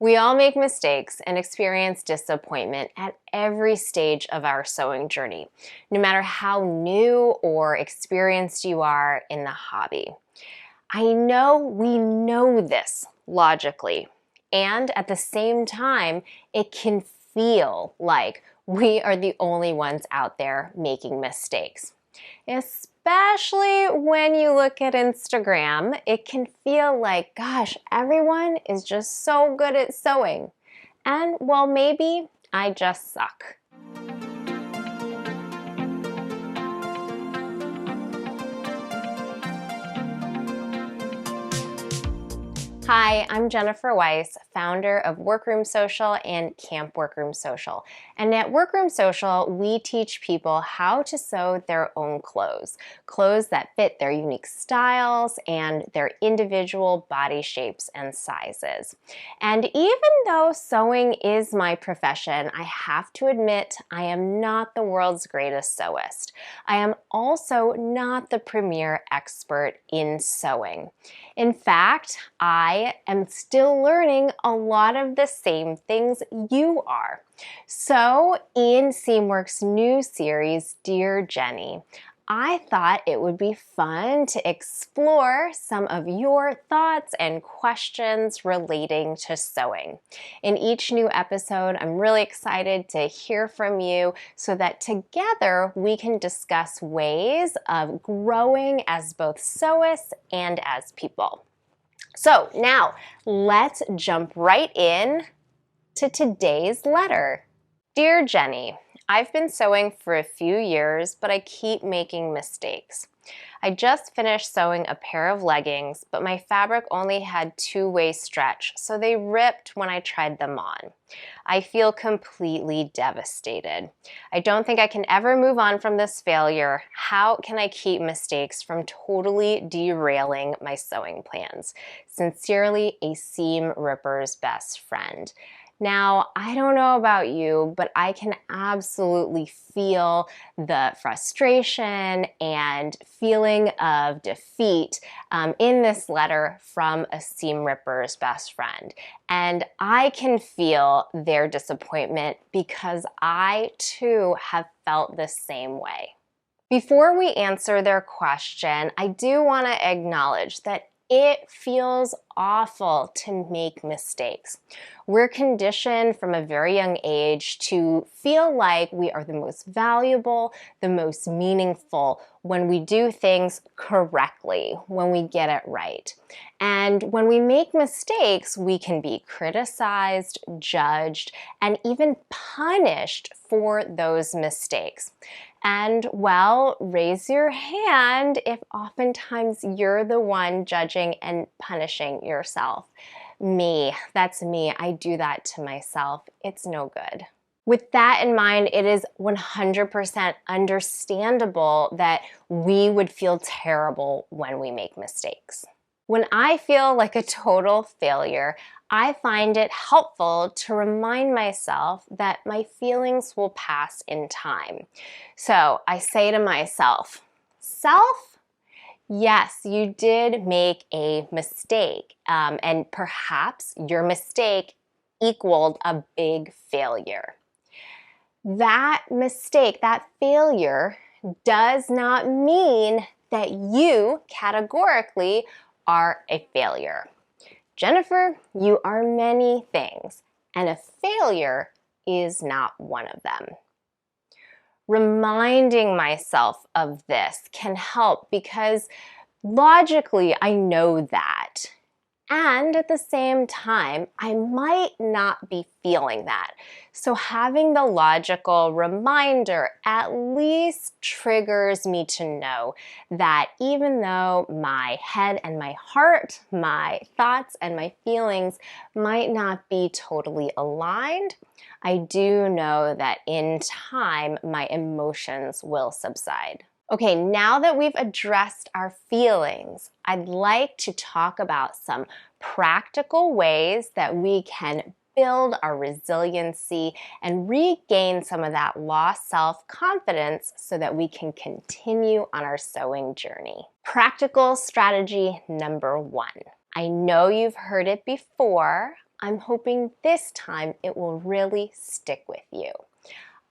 We all make mistakes and experience disappointment at every stage of our sewing journey, no matter how new or experienced you are in the hobby. I know we know this logically, and at the same time, it can feel like we are the only ones out there making mistakes. Especially when you look at Instagram, it can feel like, gosh, everyone is just so good at sewing. And well, maybe I just suck. Hi, I'm Jennifer Weiss, founder of Workroom Social and Camp Workroom Social. And at Workroom Social, we teach people how to sew their own clothes that fit their unique styles and their individual body shapes and sizes. And even though sewing is my profession, I have to admit I am not the world's greatest sewist. I am also not the premier expert in sewing. In fact, I am still learning a lot of the same things you are. So in Seamworks' new series, Dear Jenny, I thought it would be fun to explore some of your thoughts and questions relating to sewing. In each new episode, I'm really excited to hear from you so that together we can discuss ways of growing as both sewists and as people. So now let's jump right in to today's letter. Dear Jenny, I've been sewing for a few years, but I keep making mistakes. I just finished sewing a pair of leggings, but my fabric only had two-way stretch, so they ripped when I tried them on. I feel completely devastated. I don't think I can ever move on from this failure. How can I keep mistakes from totally derailing my sewing plans? Sincerely, a seam ripper's best friend. Now, I don't know about you, but I can absolutely feel the frustration and feeling of defeat in this letter from a seam ripper's best friend. And I can feel their disappointment because I too have felt the same way. Before we answer their question, I do want to acknowledge that it feels awful to make mistakes. We're conditioned from a very young age to feel like we are the most valuable, the most meaningful when we do things correctly, when we get it right. And when we make mistakes, we can be criticized, judged, and even punished for those mistakes. And well, raise your hand if oftentimes you're the one judging and punishing yourself. Me, that's me. I do that to myself. It's no good. With that in mind, it is 100% understandable that we would feel terrible when we make mistakes. When I feel like a total failure, I find it helpful to remind myself that my feelings will pass in time. So I say to myself, self, yes, you did make a mistake, and perhaps your mistake equaled a big failure. That mistake, that failure, does not mean that you categorically are a failure. Jennifer, you are many things, and a failure is not one of them. Reminding myself of this can help because logically I know that. And at the same time, I might not be feeling that. So having the logical reminder at least triggers me to know that even though my head and my heart, my thoughts and my feelings might not be totally aligned, I do know that in time, my emotions will subside. Okay, now that we've addressed our feelings, I'd like to talk about some practical ways that we can build our resiliency and regain some of that lost self-confidence so that we can continue on our sewing journey. Practical strategy number 1. I know you've heard it before, I'm hoping this time it will really stick with you.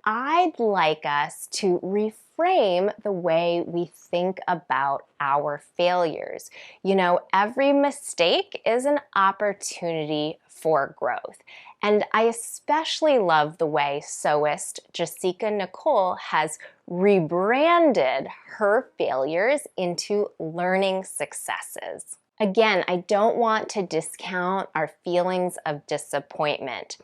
I'd like us to reframe the way we think about our failures. You know, every mistake is an opportunity for growth. And I especially love the way sewist Jessica Nicole has rebranded her failures into learning successes. Again, I don't want to discount our feelings of disappointment.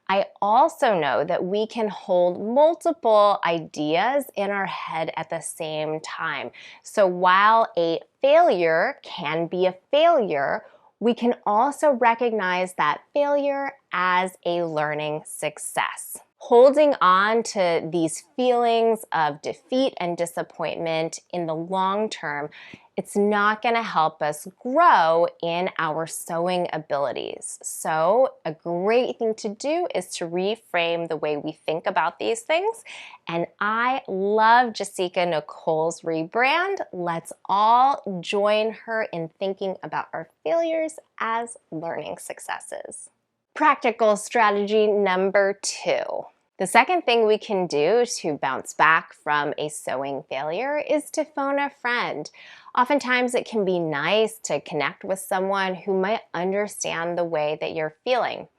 I also know that we can hold multiple ideas in our head at the same time. So while a failure can be a failure, we can also recognize that failure as a learning success. Holding on to these feelings of defeat and disappointment in the long term, it's not going to help us grow in our sewing abilities. So a great thing to do is to reframe the way we think about these things. And I love Jessica Nicole's rebrand. Let's all join her in thinking about our failures as learning successes. Practical strategy number 2. The second thing we can do to bounce back from a sewing failure is to phone a friend. Oftentimes it can be nice to connect with someone who might understand the way that you're feeling.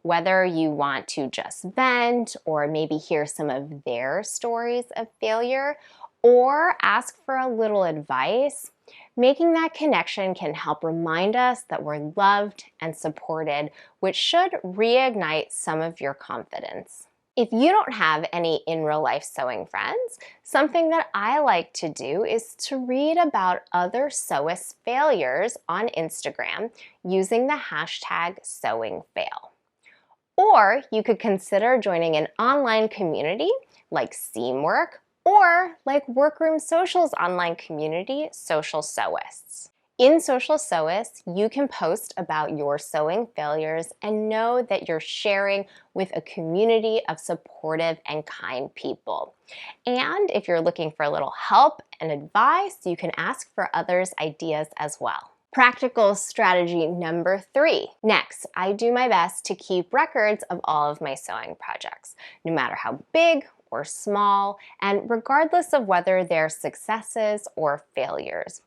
Whether you want to just vent or maybe hear some of their stories of failure or ask for a little advice, making that connection can help remind us that we're loved and supported, which should reignite some of your confidence. If you don't have any in real life sewing friends, something that I like to do is to read about other sewist failures on Instagram using the hashtag #SewingFail. Or you could consider joining an online community like Seamwork or like Workroom Social's online community, Social Sewists. In Social Sewists, you can post about your sewing failures and know that you're sharing with a community of supportive and kind people. And if you're looking for a little help and advice, you can ask for others' ideas as well. Practical strategy number 3. Next, I do my best to keep records of all of my sewing projects, no matter how big or small, and regardless of whether they're successes or failures.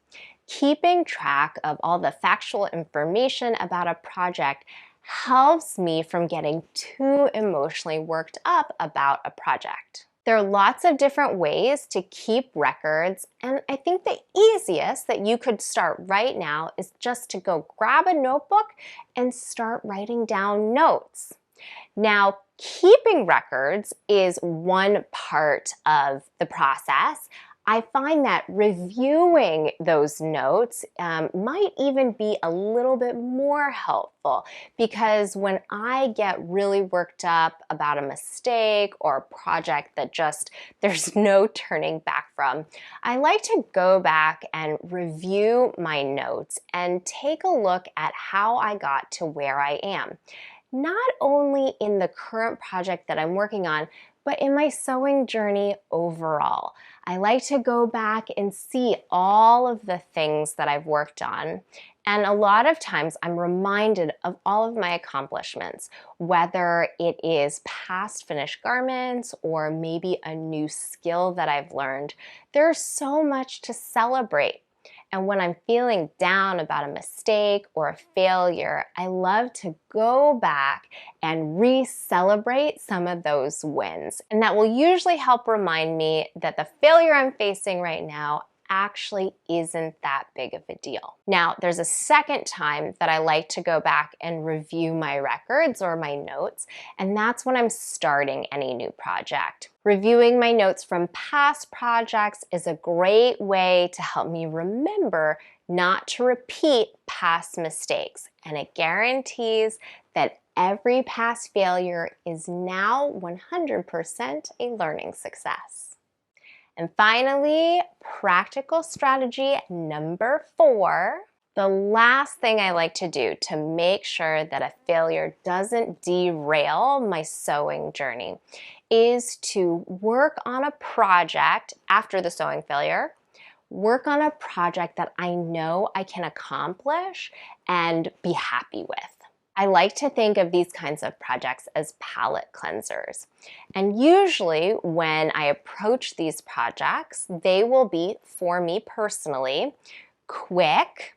Keeping track of all the factual information about a project helps me from getting too emotionally worked up about a project. There are lots of different ways to keep records, and I think the easiest that you could start right now is just to go grab a notebook and start writing down notes. Now, keeping records is one part of the process. I find that reviewing those notes might even be a little bit more helpful, because when I get really worked up about a mistake or a project that just there's no turning back from, I like to go back and review my notes and take a look at how I got to where I am. Not only in the current project that I'm working on, but in my sewing journey overall. I like to go back and see all of the things that I've worked on. And a lot of times I'm reminded of all of my accomplishments, whether it is past finished garments or maybe a new skill that I've learned. There's so much to celebrate. And when I'm feeling down about a mistake or a failure, I love to go back and re-celebrate some of those wins. And that will usually help remind me that the failure I'm facing right now actually isn't that big of a deal. Now, there's a second time that I like to go back and review my records or my notes, and that's when I'm starting any new project. Reviewing my notes from past projects is a great way to help me remember not to repeat past mistakes, and it guarantees that every past failure is now 100% a learning success. And finally, practical strategy number 4. The last thing I like to do to make sure that a failure doesn't derail my sewing journey is to work on a project after the sewing failure, work on a project that I know I can accomplish and be happy with. I like to think of these kinds of projects as palette cleansers. And usually when I approach these projects, they will be, for me personally, quick,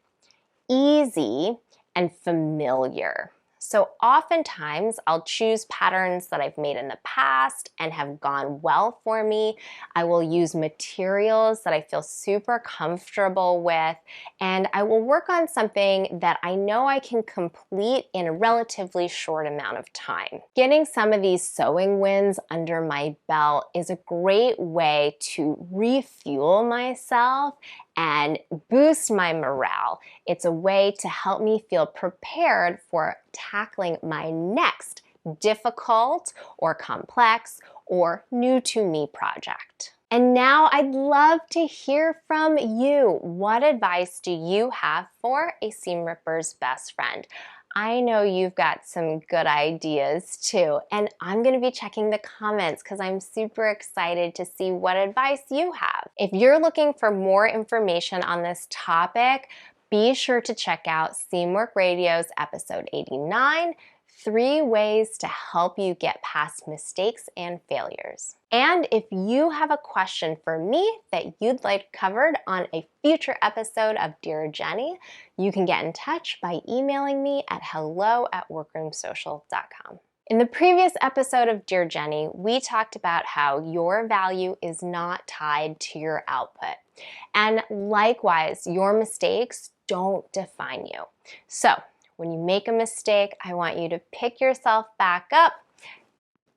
easy, and familiar. So oftentimes I'll choose patterns that I've made in the past and have gone well for me. I will use materials that I feel super comfortable with, and I will work on something that I know I can complete in a relatively short amount of time. Getting some of these sewing wins under my belt is a great way to refuel myself and boost my morale. It's a way to help me feel prepared for tackling my next difficult or complex or new to me project. And now I'd love to hear from you. What advice do you have for a seam ripper's best friend? I know you've got some good ideas too, and I'm gonna be checking the comments because I'm super excited to see what advice you have. If you're looking for more information on this topic, be sure to check out Seamwork Radio's episode 89, 3 ways to help you get past mistakes and failures. And if you have a question for me that you'd like covered on a future episode of Dear Jenny, you can get in touch by emailing me at hello@workroomsocial.com. In the previous episode of Dear Jenny, we talked about how your value is not tied to your output. And likewise, your mistakes don't define you. So, when you make a mistake, I want you to pick yourself back up,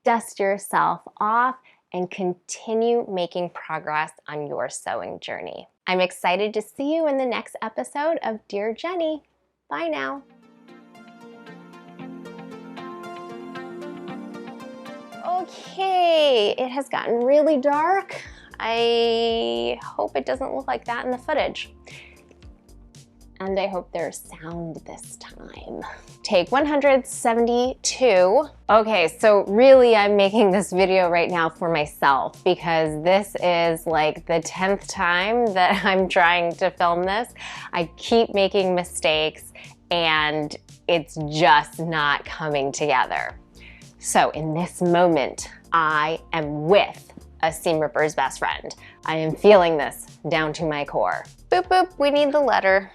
dust yourself off, and continue making progress on your sewing journey. I'm excited to see you in the next episode of Dear Jenny. Bye now. Okay, it has gotten really dark. I hope it doesn't look like that in the footage. And I hope there's sound this time. Take 172. Okay, so really I'm making this video right now for myself because this is like the 10th time that I'm trying to film this. I keep making mistakes and it's just not coming together. So in this moment, I am with a seam ripper's best friend. I am feeling this down to my core. Boop, boop, we need the letter.